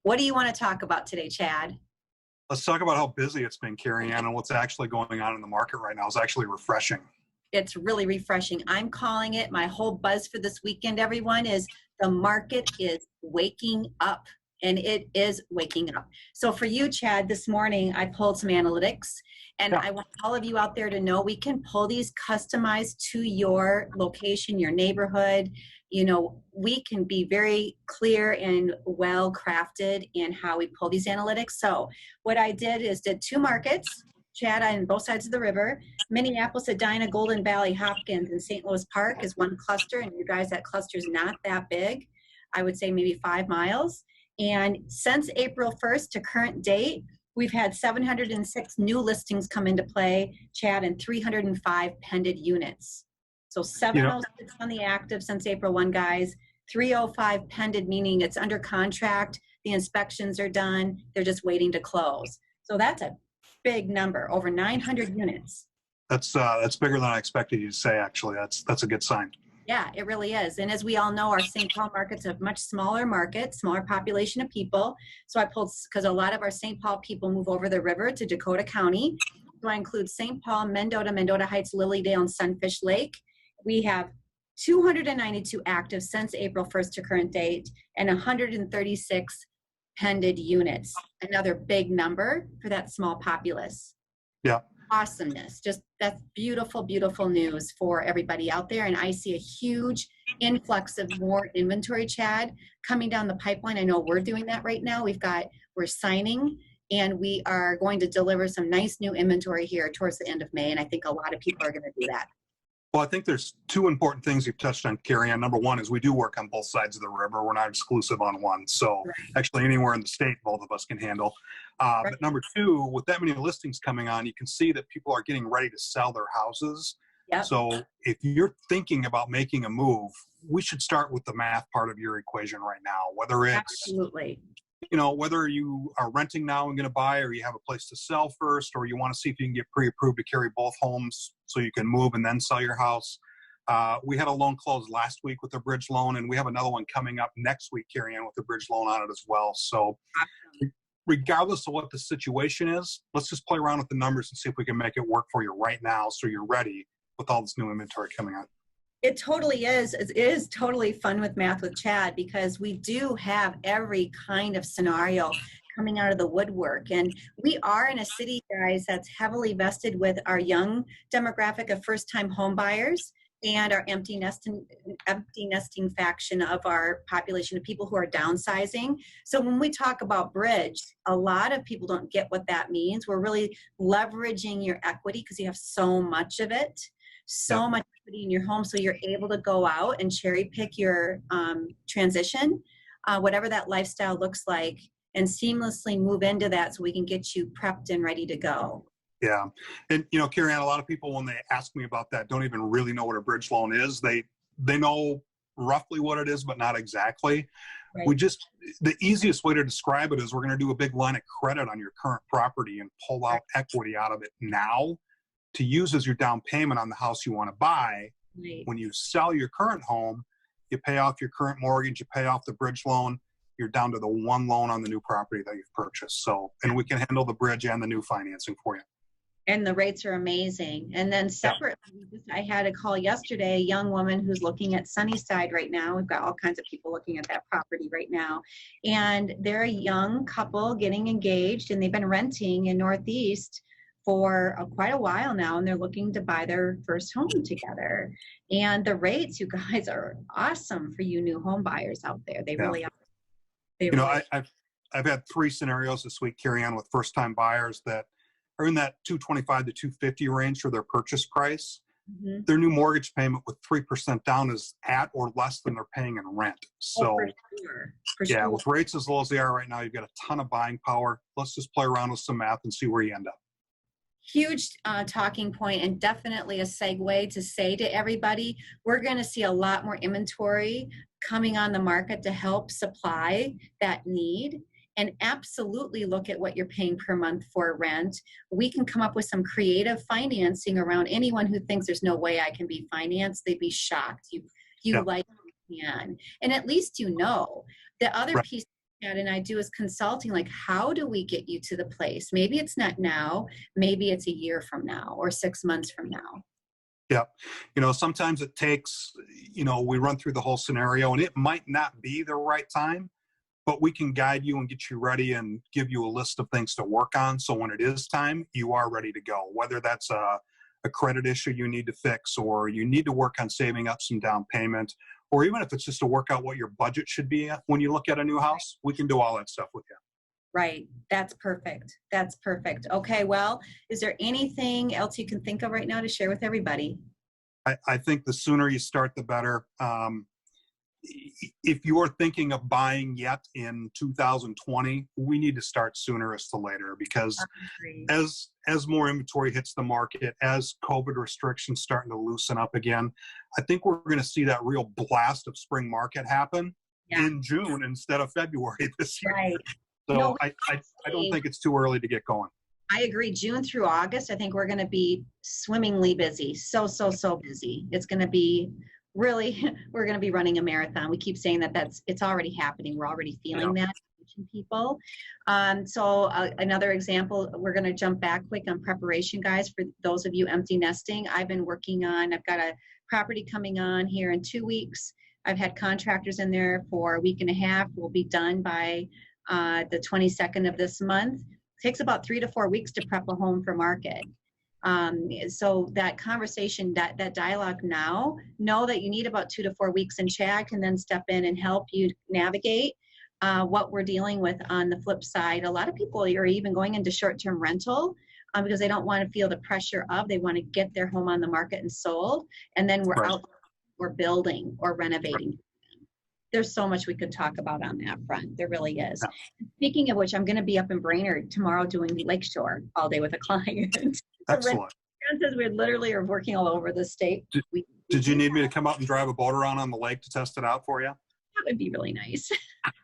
What do you want to talk about today, Chad? Let's talk about how busy it's been, Cari Ann, and what's actually going on in the market right now is actually refreshing. It's really refreshing. I'm calling it, my whole buzz for this weekend, everyone, is the market is waking up, and it is waking up. So for you, Chad, this morning I pulled some analytics, and I want all of you out there to know we can pull these customized to your location, your neighborhood. You know, we can be very clear and well crafted in how we pull these analytics. So what I did two markets, Chad, on both sides of the river. Minneapolis, Edina, Golden Valley, Hopkins, and St. Louis Park is one cluster, and you guys, that cluster is not that big. I would say maybe 5 miles. And since April 1st to current date, we've had 706 new listings come into play, Chad, and 305 pended units. So 706 on the active since April 1, guys. 305 pended, meaning it's under contract. The inspections are done. They're just waiting to close. So that's a big number, over 900 units. That's bigger than I expected you to say, actually. That's a good sign. Yeah, it really is. And as we all know, our St. Paul market's a much smaller market, smaller population of people. So I pulled, because a lot of our St. Paul people move over the river to Dakota County. So I include St. Paul, Mendota Heights, Lilydale, and Sunfish Lake. We have 292 active since April 1st to current date, and 136 pended units. Another big number for that small populace. Yeah. Awesomeness. Just that's beautiful, beautiful news for everybody out there. And I see a huge influx of more inventory, Chad, coming down the pipeline. I know we're doing that right now. We're signing, and we are going to deliver some nice new inventory here towards the end of May. And I think a lot of people are going to do that. Well, I think there's two important things you've touched on, Cari Ann. Number one is we do work on both sides of the river. We're not exclusive on one. So actually anywhere in the state, both of us can handle. But number two, with that many listings coming on, you can see that people are getting ready to sell their houses. Yep. So if you're thinking about making a move, we should start with the math part of your equation right now, whether it's Absolutely. whether you are renting now and going to buy, or you have a place to sell first, or you want to see if you can get pre-approved to carry both homes so you can move and then sell your house. We had a loan close last week with a bridge loan, and we have another one coming up next week, Cari Ann, with a bridge loan on it as well. So regardless of what the situation is, let's just play around with the numbers and see if we can make it work for you right now so you're ready with all this new inventory coming on. It totally is. It is totally fun with Math with Chad, because we do have every kind of scenario coming out of the woodwork. And we are in a city, guys, that's heavily vested with our young demographic of first-time home buyers and our empty nesting faction of our population of people who are downsizing. So when we talk about bridge, a lot of people don't get what that means. We're really leveraging your equity because you have so much of it. So much equity in your home, so you're able to go out and cherry pick your transition, whatever that lifestyle looks like, and seamlessly move into that so we can get you prepped and ready to go. Yeah. And, Cari Ann, a lot of people, when they ask me about that, don't even really know what a bridge loan is. They know roughly what it is, but not exactly. Right. The easiest way to describe it is we're going to do a big line of credit on your current property and pull out equity out of it now to use as your down payment on the house you want to buy. Right. When you sell your current home, you pay off your current mortgage, you pay off the bridge loan, you're down to the one loan on the new property that you've purchased. So, and we can handle the bridge and the new financing for you. And the rates are amazing. And then separately, I had a call yesterday, a young woman who's looking at Sunnyside right now. We've got all kinds of people looking at that property right now. And they're a young couple getting engaged, and they've been renting in Northeast for quite a while now, and they're looking to buy their first home together. And the rates, you guys, are awesome for you new home buyers out there. They really are. I've had 3 scenarios this week, Cari Ann, with first-time buyers that are in that $225 to $250 range for their purchase price. Mm-hmm. Their new mortgage payment with 3% down is at or less than they're paying in rent. So, for sure. With rates as low as they are right now, you've got a ton of buying power. Let's just play around with some math and see where you end up. Huge talking point, and definitely a segue to say to everybody, we're going to see a lot more inventory coming on the market to help supply that need. And absolutely look at what you're paying per month for rent. We can come up with some creative financing around anyone who thinks there's no way I can be financed. They'd be shocked. You like can. And at least the other piece Chad and I do is consulting, like, how do we get you to the place? Maybe it's not now, maybe it's a year from now or 6 months from now. Yeah. Sometimes it takes, we run through the whole scenario and it might not be the right time, but we can guide you and get you ready and give you a list of things to work on. So when it is time, you are ready to go, whether that's a credit issue you need to fix, or you need to work on saving up some down payment, or even if it's just to work out what your budget should be when you look at a new house, we can do all that stuff with you. Right. That's perfect. That's perfect. Okay. Well, is there anything else you can think of right now to share with everybody? I think the sooner you start, the better. If you're thinking of buying yet in 2020, we need to start sooner as to later, because as more inventory hits the market, as COVID restrictions starting to loosen up again, I think we're going to see that real blast of spring market happen in June instead of February this year. Right. So No, I don't think it's too early to get going. I agree. June through August, I think we're going to be swimmingly busy. So busy. It's going to be really, we're going to be running a marathon. We keep saying it's already happening. We're already feeling that people. Another example, we're going to jump back quick on preparation, guys, for those of you empty nesting. I've got a property coming on here in 2 weeks. I've had contractors in there for a week and a half. We'll be done by the 22nd of this month. It takes about 3 to 4 weeks to prep a home for market. So that conversation, that dialogue now, know that you need about 2 to 4 weeks, and Chad can then step in and help you navigate what we're dealing with on the flip side. A lot of people are even going into short-term rental because they don't want to feel the pressure they want to get their home on the market and sold, and then we're building or renovating. There's so much we could talk about on that front. There really is. Yeah. Speaking of which, I'm going to be up in Brainerd tomorrow doing the Lakeshore all day with a client. Excellent. We literally are working all over the state. Did you need me to come out and drive a boat around on the lake to test it out for you? That would be really nice.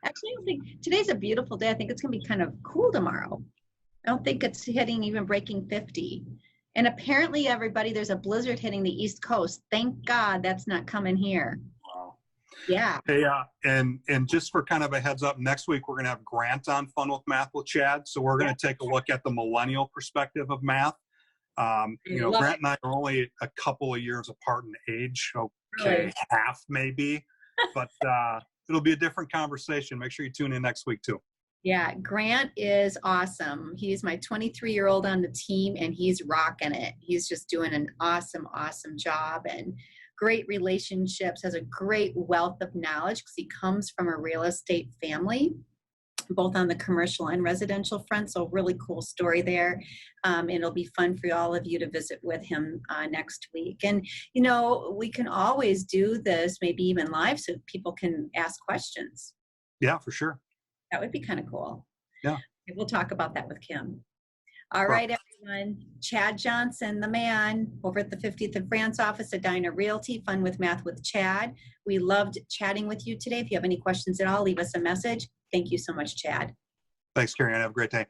Actually, I think today's a beautiful day. I think it's going to be kind of cool tomorrow. I don't think it's even breaking 50. And apparently, everybody, there's a blizzard hitting the East Coast. Thank God that's not coming here. Yeah. Hey, and just for kind of a heads up, next week we're going to have Grant on Fun with Math with Chad. So we're going to take a look at the millennial perspective of math. Grant and I are only a couple of years apart in age. Okay, really? Half maybe, but it'll be a different conversation. Make sure you tune in next week too. Yeah, Grant is awesome. He's my 23-year-old on the team, and he's rocking it. He's just doing an awesome job, and great relationships, has a great wealth of knowledge because he comes from a real estate family, both on the commercial and residential front. So really cool story there. And it'll be fun for all of you to visit with him next week. And, we can always do this, maybe even live, so people can ask questions. Yeah, for sure. That would be kind of cool. Yeah. We'll talk about that with Kim. All right, everyone. Chad Johnson, the man, over at the 50th and France office at Edina Realty, Fun with Math with Chad. We loved chatting with you today. If you have any questions at all, leave us a message. Thank you so much, Chad. Thanks, Cari. Have a great day.